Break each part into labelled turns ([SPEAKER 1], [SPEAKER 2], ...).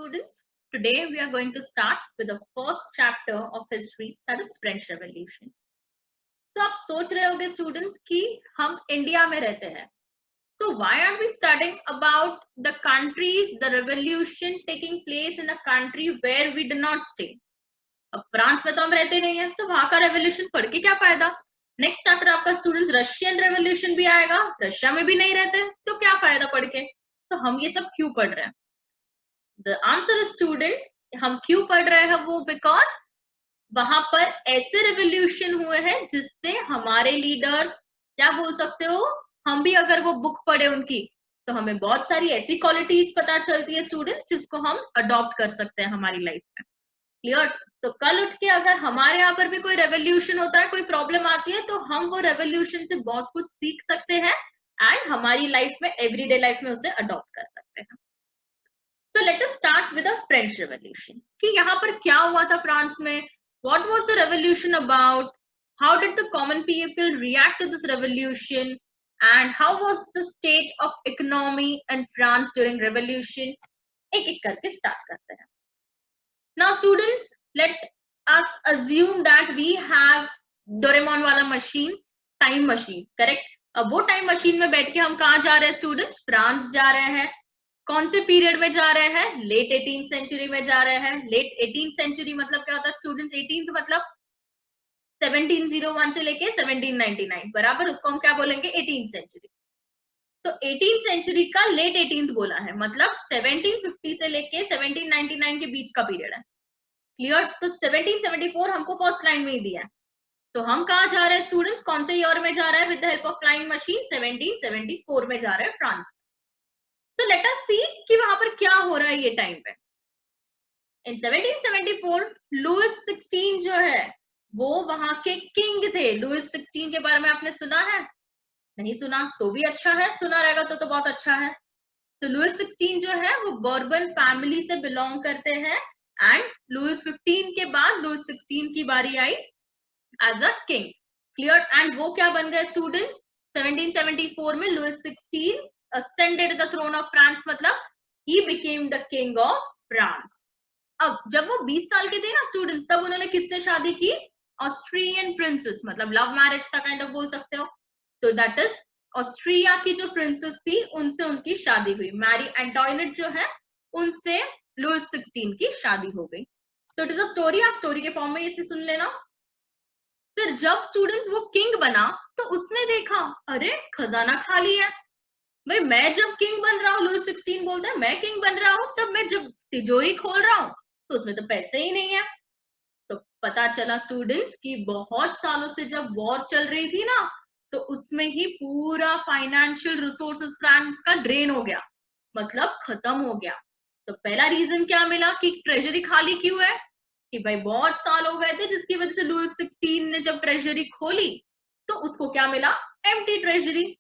[SPEAKER 1] students. Today we are going to start with the first chapter of history, that is French Revolution. So आप सोच रहे होंगे students कि हम India में रहते हैं. So why are we studying about the countries, the revolution taking place in a country where we do not stay? अब फ्रांस में तो हम रहते नहीं हैं, तो वहां का रेवोल्यूशन पढ़ के क्या फायदा? नेक्स्ट चैप्टर आपका स्टूडेंट्स रशियन रेवोल्यूशन भी आएगा, रशिया में भी नहीं रहते तो क्या फायदा पढ़ के? तो हम ये सब क्यों पढ़ रहे हैं? द आंसर इज स्टूडेंट, हम क्यों पढ़ रहे हैं वो बिकॉज वहां पर ऐसे रेवोल्यूशन हुए हैं जिससे हमारे लीडर्स, क्या बोल सकते हो, हम भी अगर वो बुक पढ़े उनकी तो हमें बहुत सारी ऐसी क्वालिटीज पता चलती है स्टूडेंट्स जिसको हम अडॉप्ट कर सकते हैं हमारी लाइफ में. क्लियर? तो कल उठ के अगर हमारे यहाँ पर भी कोई रेवोल्यूशन होता है, कोई प्रॉब्लम आती है, तो हम वो रेवोल्यूशन से बहुत कुछ सीख सकते हैं एंड हमारी लाइफ में, एवरीडे लाइफ में उसे अडॉप्ट कर सकते हैं. So let us start with the French Revolution. कि यहाँ पर क्या हुआ था फ्रांस में? What was the revolution about? How did the common people react to this revolution? And how was the state of economy in France during revolution? एक एक करके start करते हैं. Now students, let us assume that we have Doraemon वाला machine, time machine, correct? अब वो time machine में बैठ के हम कहाँ जा रहे हैं स्टूडेंट्स? फ्रांस जा रहे हैं. कौन से पीरियड में जा रहे हैं? लेट 18th सेंचुरी में जा रहे हैं. लेट 18th सेंचुरी मतलब क्या होता है स्टूडेंट्स? 18th मतलब 1701 से लेके 1799 बराबर, उसको हम क्या बोलेंगे? 18th century. तो 18th सेंचुरी का लेट 18th बोला है, मतलब 1750 से लेके 1799 के बीच का पीरियड है. क्लियर? तो 1774 हमको फर्स्ट लाइन में ही दिया है. तो हम कहाँ जा रहे हैं स्टूडेंट्स? कौन से ईयर में जा रहे हैं? With the help of flying machine 1774 में जा रहे हैं France. So let us see कि वहां पर क्या हो रहा है ये टाइम पे. In 1774 लुइस 16 जो है वो वहां के किंग थे. लुइस 16 के बारे में आपने सुना है? नहीं सुना तो भी अच्छा है, सुना रहेगा तो बहुत अच्छा है. तो लुइस 16 जो है वो बर्बन फैमिली से बिलोंग करते हैं एंड लुइस 15 के बाद लुइस 16 की बारी आई as a king. Clear? And वो क्या बन गए स्टूडेंट्स? 1774 में Louis 16 ascended the throne of France, मतलब he became the king of France. अब जब वो 20 साल के थे ना स्टूडेंट, तब उन्होंने किससे शादी की? ऑस्ट्रियन प्रिंसेस, मतलब लव मैरिज था काइंड ऑफ बोल सकते हो. तो दैट इज ऑस्ट्रिया की जो प्रिंसेस थी उनसे उनकी शादी हुई. मैरी एंटोइनेट जो है उनसे लुइस 16 की शादी हो गई. तो इट इज अ स्टोरी, आप स्टोरी के फॉर्म में इसे सुन लेना. फिर जब स्टूडेंट्स वो किंग बना तो उसने देखा अरे खजाना खाली है. भाई मैं जब किंग बन रहा हूँ, लुइस 16 बोलता है मैं किंग बन रहा हूँ, तब मैं जब तिजोरी खोल रहा हूँ तो उसमें तो पैसे ही नहीं है. तो पता चला स्टूडेंट्स कि बहुत सालों से जब वॉर चल रही थी ना, तो उसमें ही पूरा फाइनेंशियल रिसोर्सेस फ्रांस का ड्रेन हो गया, मतलब खत्म हो गया. तो पहला रीजन क्या मिला कि ट्रेजरी खाली क्यों है? कि भाई बहुत साल हो गए थे जिसकी वजह से लुइस 16 ने जब ट्रेजरी खोली तो उसको क्या मिला? Empty treasury.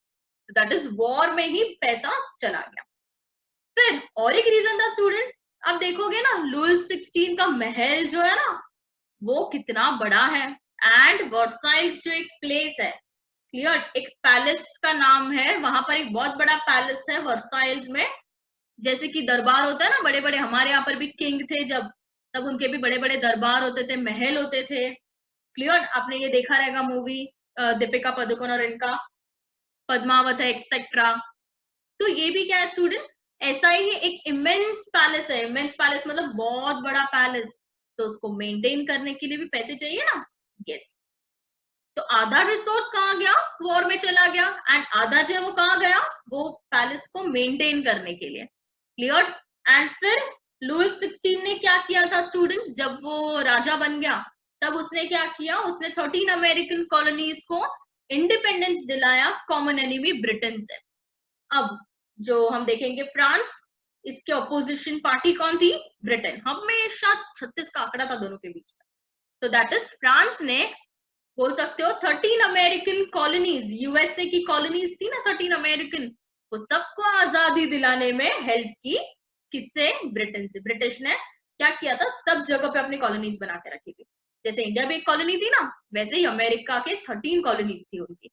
[SPEAKER 1] That is war में ही पैसा चला गया. फिर और एक रीजन था स्टूडेंट, आप देखोगे ना लुइस 16 का महल जो है ना वो कितना बड़ा है. एंड वर्साइल्स जो एक प्लेस है, क्लियर, एक पैलेस का नाम है, वहां पर एक बहुत बड़ा पैलेस है वर्साइल्स में. जैसे कि दरबार होता है ना बड़े बड़े, हमारे यहाँ पर भी किंग थे जब, तब उनके भी बड़े बड़े दरबार होते थे, महल होते थे. क्लियर? आपने ये देखा रहेगा मूवी दीपिका पादुकोण और इनका, पद्मावत है एक्सेट्रा. तो ये भी क्या है स्टूडेंट? ऐसा ही एक इमेंस पैलेस है. इमेंस पैलेस मतलब बहुत बड़ा पैलेस, तो उसको मेंटेन करने के लिए भी पैसे चाहिए ना. यस. तो आधा रिसोर्स कहाँ गया? वॉर में चला गया. एंड आधा जो है वो कहाँ गया? वो पैलेस को मेंटेन करने के लिए. क्लियर? एंड फिर लुइस 16 ने क्या किया था स्टूडेंट्स? जब वो राजा बन गया तब उसने क्या किया? उसने 13 अमेरिकन कॉलोनीज को इंडिपेंडेंस दिलाया कॉमन एनिमी ब्रिटेन से. अब जो हम देखेंगे फ्रांस, इसके ऑपोजिशन पार्टी कौन थी? ब्रिटेन. हमेशा 36 का आंकड़ा था दोनों के बीच में. तो दैट इज फ्रांस ने, बोल सकते हो, 13 अमेरिकन कॉलोनीज, यूएसए की कॉलोनीज थी ना 13 अमेरिकन, वो सबको आजादी दिलाने में हेल्प की. किससे? ब्रिटेन से. ब्रिटिश ने क्या किया था? सब जगह पे अपनी कॉलोनीज बना के रखी थी. जैसे इंडिया भी एक कॉलोनी थी ना, वैसे ही अमेरिका के 13 कॉलोनीज थी उनकी.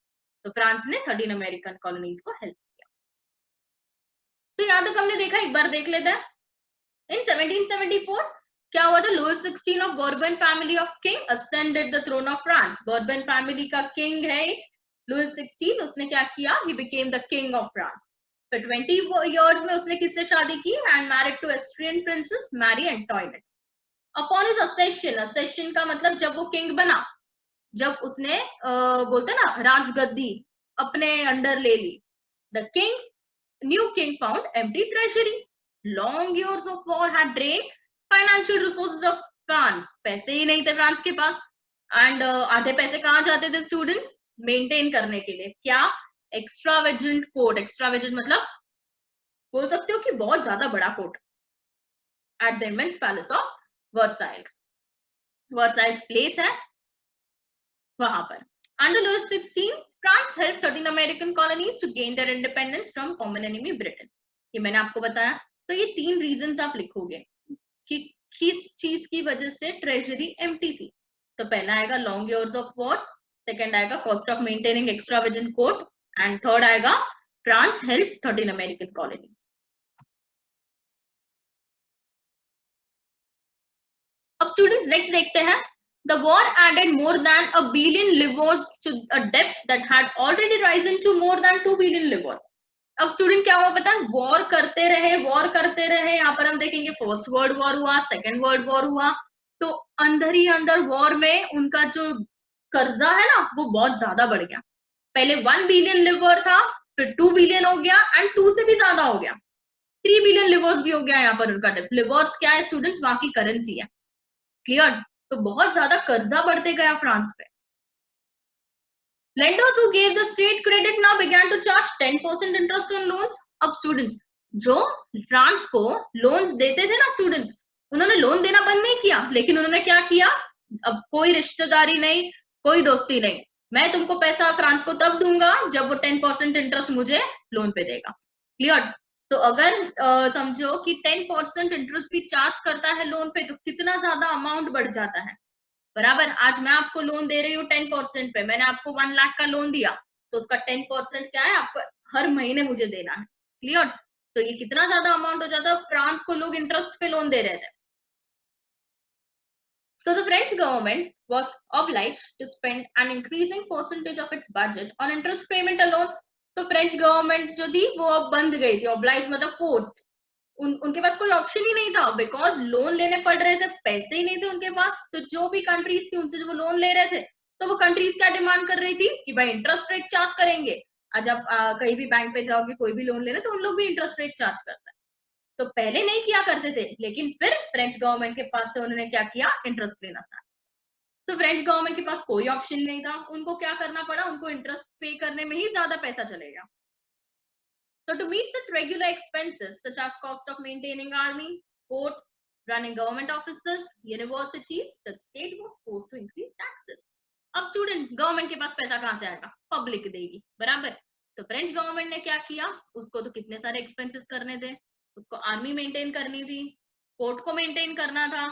[SPEAKER 1] तो फ्रांस ने 13 अमेरिकन कॉलोनीज को हेल्प किया. तो यहाँ तक हमने देखा, एक बार देख लेते हैं. In 1774 क्या हुआ था? Louis 16 of Bourbon family of king ascended the throne of France. Bourbon family का किंग है लुइस 16, उसने क्या किया? He became the king of France. फिर 20 years में उसने किससे शादी की? And married to Austrian princess Marie Antoinette. Upon his accession, accession का मतलब जब वो किंग बना, जब उसने बोलते ना राजगद्दी अपने अंडर ले ली, the new king found empty treasury. Long years of war had drained financial resources of France. पैसे ही नहीं थे फ्रांस के पास, एंड आधे पैसे कहाँ जाते थे स्टूडेंट्स? मेंटेन करने के लिए। क्या? Extravagant court. एक्स्ट्रावेजेंट मतलब बोल सकते हो कि बहुत ज्यादा बड़ा court at the immense palace of Versailles. Versailles place है वहां पर। Under Louis XVI, France helped 13 American colonies to gain their independence from common enemy Britain. ये मैंने आपको बताया। तो ये 3 रीजंस आप लिखोगे कि किस चीज की वजह से ट्रेजरी एम्प्टी थी। तो पहला आएगा long years of wars, second आएगा cost of maintaining extravagant court, and third आएगा फ्रांस हेल्प 13 अमेरिकन कॉलोनीज। अब स्टूडेंट्स नेक्स्ट देखते हैं। The war added more than a billion livres to a debt that had already risen to more than 2 billion livres. अब student क्या हुआ पता है? War करते रहे। यहाँ पर हम देखेंगे फर्स्ट वर्ल्ड वॉर हुआ, सेकेंड वर्ल्ड वॉर हुआ, तो अंदर ही अंदर वॉर में उनका जो कर्जा है ना वो बहुत ज्यादा बढ़ गया। पहले 1 बिलियन लिवर था, फिर 2 बिलियन हो गया, एंड 2 से भी ज्यादा हो गया, 3 बिलियन लिवर्स भी हो गया यहाँ पर उनका डेब्ट। लिवर्स क्या है स्टूडेंट्स? वहां की करेंसी है। क्लियर? तो बहुत ज्यादा कर्जा बढ़ते गया फ्रांस पे। Lenders who gave the state credit now began to charge 10% interest on loans. अब स्टूडेंट्स जो फ्रांस को लोन्स देते थे ना स्टूडेंट्स, उन्होंने लोन देना बंद नहीं किया, लेकिन उन्होंने क्या किया? अब कोई रिश्तेदारी नहीं, कोई दोस्ती नहीं, मैं तुमको पैसा फ्रांस को तब दूंगा जब वो 10% इंटरेस्ट मुझे लोन पे देगा। क्लियर? तो अगर समझो कि 10% इंटरेस्ट भी चार्ज करता है लोन पे, तो कितना ज्यादा अमाउंट बढ़ जाता है। बराबर, आज मैं आपको लोन दे रही हूँ 10% पे, मैंने आपको 1 लाख का लोन दिया, तो उसका 10% क्या है? आपको हर महीने मुझे देना है। क्लियर? तो ये कितना ज्यादा अमाउंट हो जाता है। फ्रांस को लोग इंटरेस्ट पे लोन दे रहे थे। So the French government was obliged to spend an increasing percentage of its budget on interest payment alone. तो फ्रेंच गवर्नमेंट जो थी वो अब बंद गई थी। ऑब्लाइज मतलब फोर्स्ड, उनके पास कोई ऑप्शन ही नहीं था, बिकॉज लोन लेने पड़ रहे थे, पैसे ही नहीं थे उनके पास। तो जो भी कंट्रीज थी उनसे जब वो लोन ले रहे थे, तो वो कंट्रीज क्या डिमांड कर रही थी कि भाई इंटरेस्ट रेट चार्ज करेंगे। जब कहीं भी बैंक पे जाओगे कोई भी लोन लेने, तो उन लोग भी इंटरेस्ट रेट चार्ज करता है। तो पहले नहीं किया करते थे, लेकिन फिर फ्रेंच गवर्नमेंट के पास से उन्होंने क्या किया? इंटरेस्ट लेना स्टार्ट। तो फ्रेंच गवर्नमेंट के पास कोई ऑप्शन नहीं था, उनको क्या करना पड़ा? उनको इंटरेस्ट पे करने में ही ज्यादा पैसा चलेगा। So to meet such regular expenses such as cost of maintaining army, court, running government offices, universities, the state was forced to increase taxes. अब स्टूडेंट गवर्नमेंट के पास पैसा कहाँ से आएगा? पब्लिक देगी, बराबर। तो फ्रेंच गवर्नमेंट ने क्या किया? उसको तो कितने सारे एक्सपेंसेस करने थे, उसको आर्मी मेंटेन करनी थी, कोर्ट को मेंटेन करना था,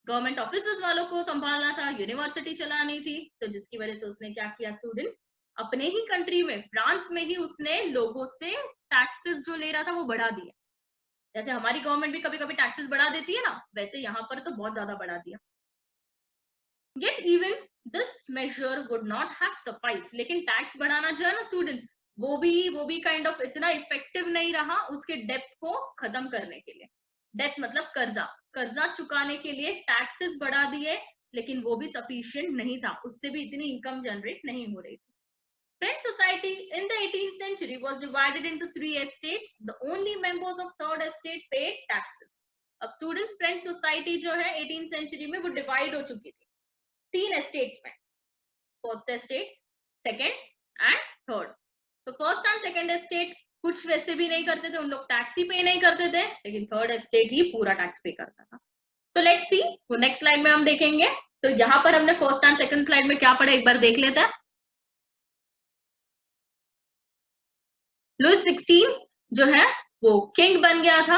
[SPEAKER 1] गवर्नमेंट ऑफिसेस वालों को संभालना था, यूनिवर्सिटी चलानी थी। तो जिसकी वजह से उसने क्या किया स्टूडेंट्स? अपने ही कंट्री में, फ्रांस में ही उसने लोगों से टैक्सेस जो ले रहा था वो बढ़ा दिया। जैसे हमारी गवर्नमेंट भी कभी कभी टैक्सेस बढ़ा देती है ना, वैसे यहाँ पर तो बहुत ज्यादा बढ़ा दिया। Yet even this measure would not have sufficed. लेकिन टैक्स बढ़ाना जो है ना स्टूडेंट्स, वो भी काइंड ऑफ इतना इफेक्टिव नहीं रहा उसके डेप्थ को खत्म करने के लिए। डेप्थ मतलब कर्जा चुकाने के लिए टैक्सेस बढ़ा दिए, लेकिन वो भी सफिशिएंट नहीं था, उससे भी इतनी इनकम जनरेट नहीं हो रही थी। French society in the 18th century was divided into 3 estates. The only members of third estate paid taxes. अब स्टूडेंट्स फ्रेंच सोसाइटी जो है 18th सेंचुरी में वो डिवाइड हो चुकी थी 3 एस्टेट्स में, first estate, second and third. तो फर्स्ट एंड सेकंड एस्टेट कुछ वैसे भी नहीं करते थे, उन लोग टैक्स ही पे नहीं करते थे, लेकिन थर्ड एस्टेट ही पूरा टैक्स पे करता था। तो लेट्स सी, वो नेक्स्ट स्लाइड में हम देखेंगे। तो यहाँ पर हमने फर्स्ट एंड सेकंड स्लाइड में क्या पढ़ा एक बार देख लेते हैं। लुइस 16 जो है वो किंग बन गया था।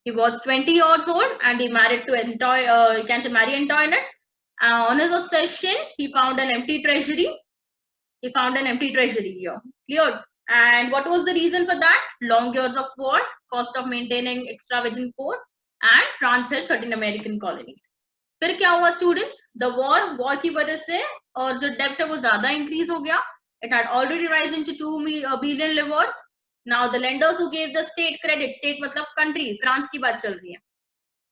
[SPEAKER 1] He was 20 years old and he married to you can say Marie Antoinette. On his accession, he found an empty treasury. Here. Clear? And what was the reason for that? Long years of war, cost of maintaining extravagant court, and France है 13 American colonies. फिर क्या हुआ students, the war की वजह से और जो डेप्ट है वो ज्यादा इंक्रीज हो गया। It had already rise into 2 billion levers. Now the lenders who gave the state credit, state मतलब कंट्री, फ्रांस की बात चल रही है,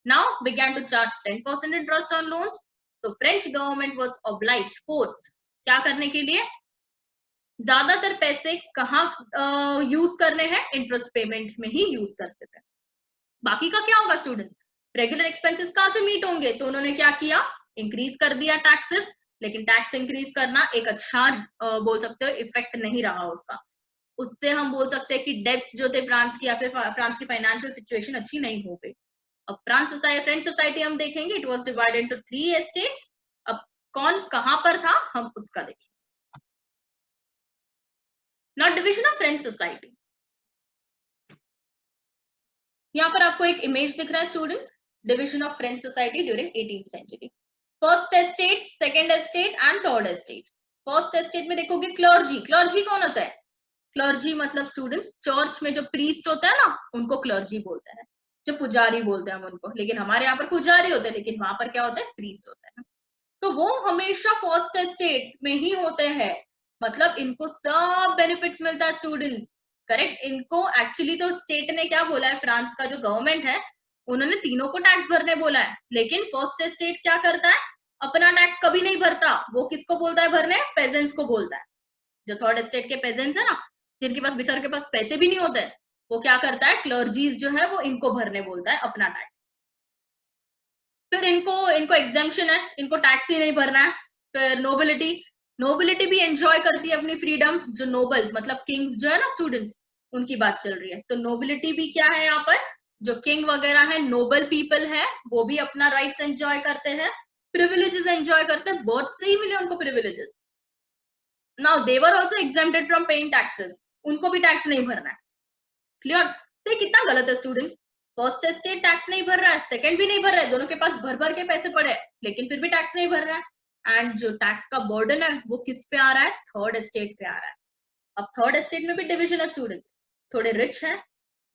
[SPEAKER 1] now began to charge 10% interest on loans. तो French government was obliged, forced, क्या करने के लिए, ज्यादातर पैसे कहाँ यूज करने हैं, इंटरेस्ट पेमेंट में ही यूज करते थे। बाकी का क्या होगा स्टूडेंट्स, रेगुलर एक्सपेंसेस कहाँ से मीट होंगे, तो उन्होंने क्या किया, इंक्रीज कर दिया टैक्सेस। लेकिन टैक्स इंक्रीज करना एक अच्छा बोल सकते हो इफेक्ट नहीं रहा उसका। उससे हम बोल सकते हैं कि डेब्ट्स जो थे फ्रांस की, या फिर फ्रांस की फाइनेंशियल सिचुएशन अच्छी नहीं हो गई। अब फ्रेंच सोसाइटी हम देखेंगे, it was divided into 3 estates. अब कौन कहां पर था हम उसका देखेंगे। Not division of French society, यहाँ पर आपको एक इमेज दिख रहा है students, division of French society during 18th century. First estate, second estate and third estate. First estate में देखोगे क्लर्जी, क्लर्जी कौन होता है, क्लर्जी मतलब स्टूडेंट्स चर्च में जो प्रीस्ट होता है ना, उनको क्लर्जी बोलते हैं, जो पुजारी बोलते हैं हम उनको, लेकिन हमारे यहाँ पर पुजारी होते हैं, लेकिन वहां पर क्या होता है, प्रीस्ट होता है। तो वो हमेशा फर्स्ट एस्टेट में ही होते हैं, मतलब इनको सब बेनिफिट्स मिलता है स्टूडेंट्स, करेक्ट। इनको एक्चुअली तो स्टेट ने क्या बोला है, फ्रांस का जो गवर्नमेंट है उन्होंने तीनों को टैक्स भरने बोला है, लेकिन फर्स्ट एस्टेट क्या करता है, अपना टैक्स कभी नहीं भरता, वो किसको बोलता है भरने, पेजेंट्स को बोलता है। जो थर्ड एस्टेट के पेजेंट्स है ना, जिनके पास बेचारे के पास पैसे भी नहीं होते, वो क्या करता है, क्लर्जीज जो है वो इनको भरने बोलता है अपना टैक्स। फिर इनको इनको एग्जाम्पशन है, इनको टैक्स ही नहीं भरना है। फिर नोबिलिटी, नोबिलिटी भी एंजॉय करती है अपनी फ्रीडम, जो नोबल्स मतलब किंग्स जो है ना स्टूडेंट्स, उनकी बात चल रही है। तो नोबिलिटी भी क्या है यहाँ पर, जो किंग वगैरह है, नोबल पीपल है, वो भी अपना राइट्स एंजॉय करते हैं, प्रिविलेजेस एंजॉय करते हैं, बर्थ से ही मिले उनको privileges. Now they were also exempted from paying taxes, उनको भी टैक्स नहीं भरना है। क्लियर, तो कितना गलत है स्टूडेंट्स, फर्स्ट एस्टेट टैक्स नहीं भर रहा है, सेकंड भी नहीं भर रहा है, दोनों के पास भर भर के पैसे पड़े हैं, लेकिन फिर भी टैक्स नहीं भर रहा है। एंड जो टैक्स का बर्डन है वो किस पे आ रहा है, थर्ड एस्टेट पे आ रहा है। अब थर्ड एस्टेट में भी डिविजन है स्टूडेंट्स, थोड़े रिच है,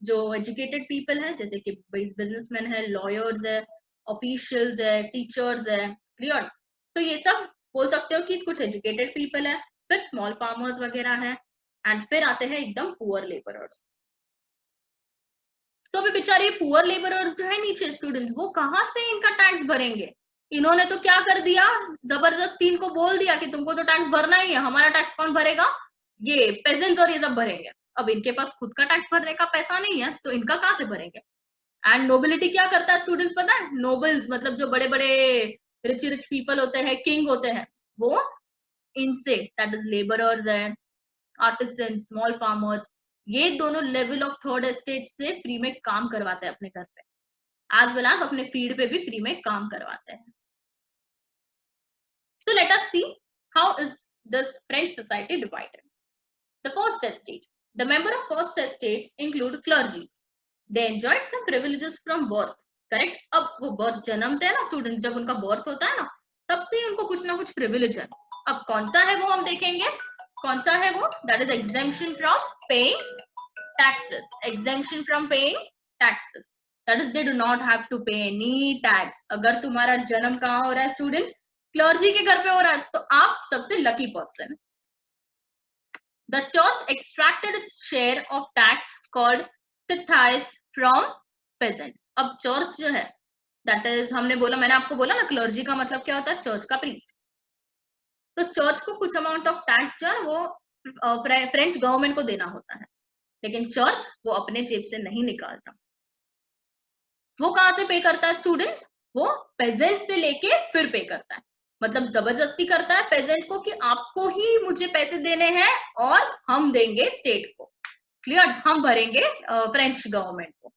[SPEAKER 1] जो एजुकेटेड पीपल है, जैसे कि बिजनेसमैन है, लॉयर्स है, ऑफिशियल्स है, टीचर्स है, क्लियर। तो ये सब बोल सकते हो कि कुछ एजुकेटेड पीपल है, फिर स्मॉल फार्मर्स वगैरह है, एंड फिर आते हैं एकदम पुअर लेबरर्स। तो अभी बेचारे पुअर लेबरर्स जो है नीचे स्टूडेंट्स, वो कहाँ से इनका टैक्स भरेंगे, इन्होंने तो क्या कर दिया, जबरदस्ती इनको बोल दिया कि तुमको तो टैक्स भरना ही है, हमारा टैक्स कौन भरेगा, ये पेजेंट्स और ये सब भरेंगे। अब इनके पास खुद का टैक्स भरने का पैसा नहीं है, तो इनका कहाँ से भरेंगे। एंड नोबिलिटी क्या करता है स्टूडेंट्स पता है, नोबल्स मतलब जो बड़े बड़े रिच रिच पीपल होते हैं, किंग होते हैं, वो इनसे, दैट इज लेबरर्स है, आर्टिसन, स्मॉल फार्मर्स, ये दोनों लेवल ऑफ थर्ड एस्टेट से फ्री में काम करवाते हैं अपने घर पे, एज वेल एज अपने फील्ड पे भी फ्री में काम करवाते हैं। So let us see how is this French society divided. The first estate. The member of first estate include clergy. They enjoyed some privileges from birth. Correct? अब वो birth जन्मते हैं ना स्टूडेंट, जब उनका बर्थ होता है ना, तब से उनको कुछ ना कुछ प्रिविलेज है। अब कौन सा है वो हम देखेंगे, कौन सा है वो, that is exemption from paying taxes, exemption from paying taxes, that is they do not have to pay any tax। अगर तुम्हारा जन्म कहाँ हो रहा है स्टूडेंट, क्लर्जी के घर पे हो रहा है, तो आप सबसे lucky person. The church extracted its share of tax called tithes from peasants। अब चर्च जो है, दैट इज हमने बोला, मैंने आपको बोला ना क्लर्जी का मतलब क्या होता है, चर्च का प्रीस्ट। तो चर्च को कुछ अमाउंट ऑफ टैक्स जो है वो फ्रेंच गवर्नमेंट को देना होता है, लेकिन चर्च वो अपने जेब से नहीं निकालता। वो कहां से पे करता है स्टूडेंट्स, वो पेजेंट्स से लेके फिर पे करता है, मतलब जबरदस्ती करता है पेजेंट्स को कि आपको ही मुझे पैसे देने हैं और हम देंगे स्टेट को, क्लियर, हम भरेंगे फ्रेंच गवर्नमेंट को।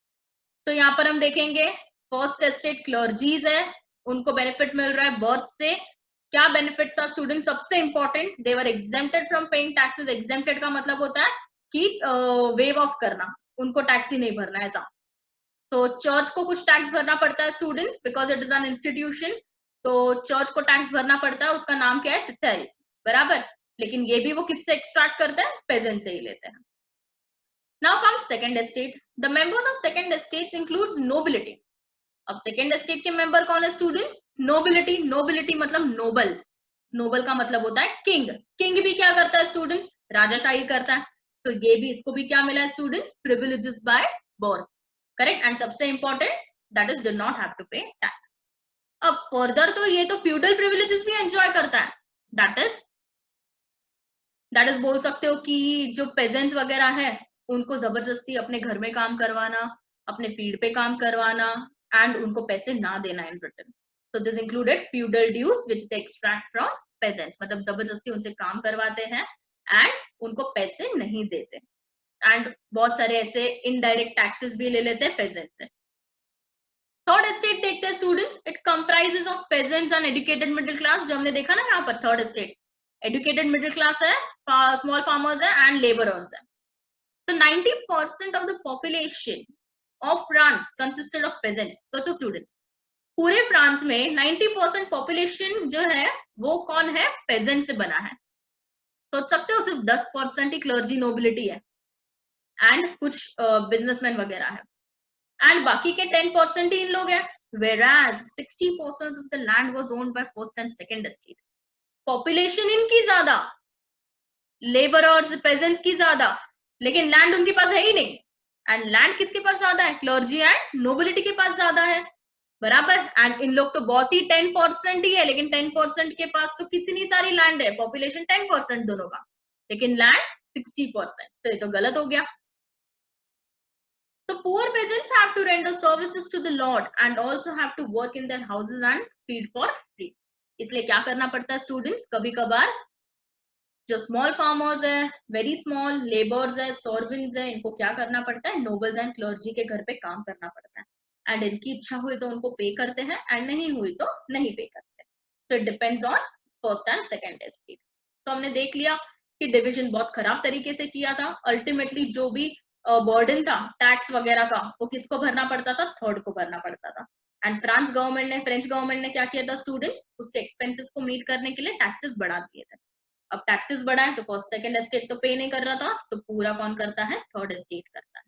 [SPEAKER 1] तो यहाँ पर हम देखेंगे फर्स्ट एस्टेट क्लर्जीज है, उनको बेनिफिट मिल रहा है बर्थ से। क्या बेनिफिट था स्टूडेंट, सबसे important, they were exempted from paying taxes. Exempted का मतलब होता है कि वेव ऑफ करना, उनको टैक्स ही नहीं भरना है ऐसा। तो चर्च को कुछ टैक्स भरना पड़ता है students, because it is an institution, तो चर्च को टैक्स भरना पड़ता है, उसका नाम क्या है, टिथेल्स, बराबर। लेकिन ये भी वो किससे एक्सट्रैक्ट करते हैं, पेजेंट से ही लेते हैं। Now comes second estate. The members of second estates includes nobility. अब सेकेंड एस्टेट के मेंबर कौन है स्टूडेंट्स? नोबिलिटी। नोबिलिटी मतलब नोबल्स। नोबल का मतलब होता है किंग। किंग भी क्या करता है स्टूडेंट्स? राजाशाही करता है। तो ये भी, इसको भी क्या मिला है students? Privileges by birth. Correct. And सबसे important, that is did not have to pay tax. अब फर्दर तो ये तो फ्यूडल प्रिविलेजेस भी एंजॉय करता है। दैट इज बोल सकते हो कि जो पेजेंट्स वगैरह है उनको जबरदस्ती अपने घर में काम करवाना, अपने फील्ड पे काम करवाना, एंड उनको पैसे ना देना in return. So this included feudal dues which they extract from peasants, मतलब जबरदस्ती उनसे काम करवाते हैं एंड उनको पैसे नहीं देते। एंड बहुत सारे ऐसे इनडायरेक्ट टैक्सेस भी ले लेते हैं पेजेंट से। थर्ड एस्टेट देखते हैं students, it comprises of pageants and educated middle class. जो हमने देखा ना यहाँ पर third estate, educated middle class है, स्मॉल फार्मर्स है एंड लेबरर्स है। तो 90% of the population of France consisted of pageants. सोचो स्टूडेंट्स, पूरे फ्रांस में 90% पॉपुलेशन जो है वो कौन है? पेजेंट से बना है। सोच सकते हो सिर्फ 10% ही क्लर्जी नोबिलिटी है एंड कुछ बिजनेसमैन वगैरह है, एंड बाकी के 10% ही इन लोग हैं। whereas 60% of the land was owned by first and second estate. Population इनकी ज्यादा, लेबर और पेजेंट्स की ज्यादा, लेकिन लैंड उनके पास है ही नहीं। एंड लैंड किसके पास ज्यादा है? क्लर्जी एंड नोबिलिटी के पास ज्यादा है, बराबर। एंड इन लोग तो बहुत ही 10% ही है, लेकिन 10% के पास तो कितनी सारी लैंड है? पॉपुलेशन 10% दोनों का, लेकिन लैंड 60%। तो ये तो गलत हो गया। So poor peasants have to render services to the lord and also have to work in their houses and feed for free. इसलिए क्या करना पड़ता है स्टूडेंट्स? कभी कभार जो स्मॉल फार्मर्स है, वेरी स्मॉल लेबर्स है, सर्वेंट्स है, इनको क्या करना पड़ता है? नोबल्स एंड क्लर्जी के घर पे काम करना पड़ता है। एंड इनकी इच्छा हुई तो उनको पे करते हैं एंड नहीं हुई तो नहीं पे करते। तो it depends on first and second estate. तो हमने देख लिया कि डिविजन बहुत खराब तरीके से किया था। अल्टीमेटली जो भी बर्डन था टैक्स वगैरह का, वो किसको भरना पड़ता था? थर्ड को भरना पड़ता था। एंड फ्रांस गवर्नमेंट ने क्या किया था स्टूडेंट्स? उसके एक्सपेंसेस को मीट करने के लिए टैक्सेस बढ़ा दिए थे। अब टैक्सेस बढ़ाए तो फर्स्ट सेकंड एस्टेट तो पे नहीं कर रहा था, तो पूरा कौन करता है? थर्ड एस्टेट करता है।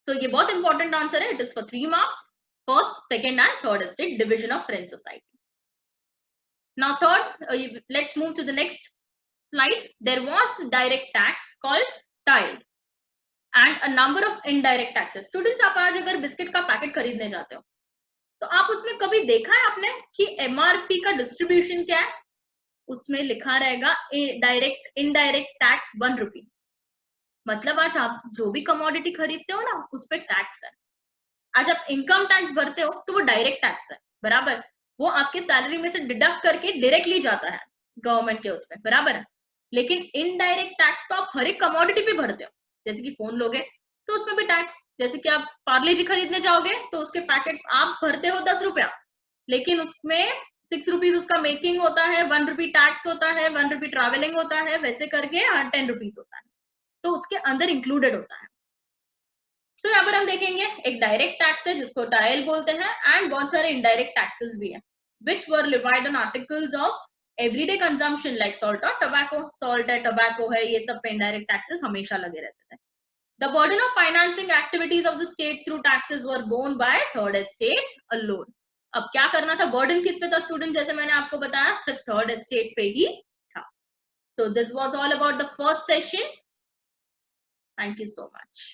[SPEAKER 1] So ये बहुत इंपॉर्टेंट आंसर है, it is for 3 marks. First, second and third estate division of French society. Now third, let's move to the next slide. There was direct tax called tile and a number of indirect taxes. Students, आप आज अगर biscuit का packet खरीदने जाते हो तो आप उसमें कभी देखा है आपने कि एमआरपी का डिस्ट्रीब्यूशन क्या है? उसमें लिखा रहेगा डायरेक्ट इनडायरेक्ट टैक्स 1 रुपी। मतलब आज आप जो भी कमोडिटी खरीदते हो ना, उस पर टैक्स है। आज आप इनकम टैक्स भरते हो तो वो डायरेक्ट टैक्स है, बराबर। वो आपके सैलरी में से डिडक्ट करके डायरेक्टली जाता है गवर्नमेंट के उसमें, बराबर है। लेकिन इनडायरेक्ट टैक्स तो आप हर एक कमोडिटी पे भरते हो। जैसे कि फोन लोगे तो उसमें भी टैक्स, जैसे कि आप पार्ले जी खरीदने जाओगे तो उसके पैकेट आप भरते हो 10 रुपया, लेकिन उसमें 6 रुपीज उसका मेकिंग होता है, 1 रुपी टैक्स होता है, 1 रुपी ट्रैवलिंग होता है, वैसे करके 10 रुपीज होता है, तो उसके अंदर इंक्लूडेड होता है। सो यहाँ पर हम देखेंगे एक डायरेक्ट टैक्स है जिसको टाइल बोलते हैं, एंड बहुत सारे इनडायरेक्ट टैक्सेस भी है which were levied on articles of everyday consumption like salt और tobacco। salt है, tobacco है, ये सब पे इनडायरेक्ट टैक्सेस हमेशा लगे रहते थे। The burden of financing activities of the state through taxes were borne by third estate alone। अब क्या करना था? बर्डन किस पे था स्टूडेंट? जैसे मैंने आपको बताया, सिर्फ थर्ड एस्टेट पे ही था। So this was all about the first session. Thank you so much.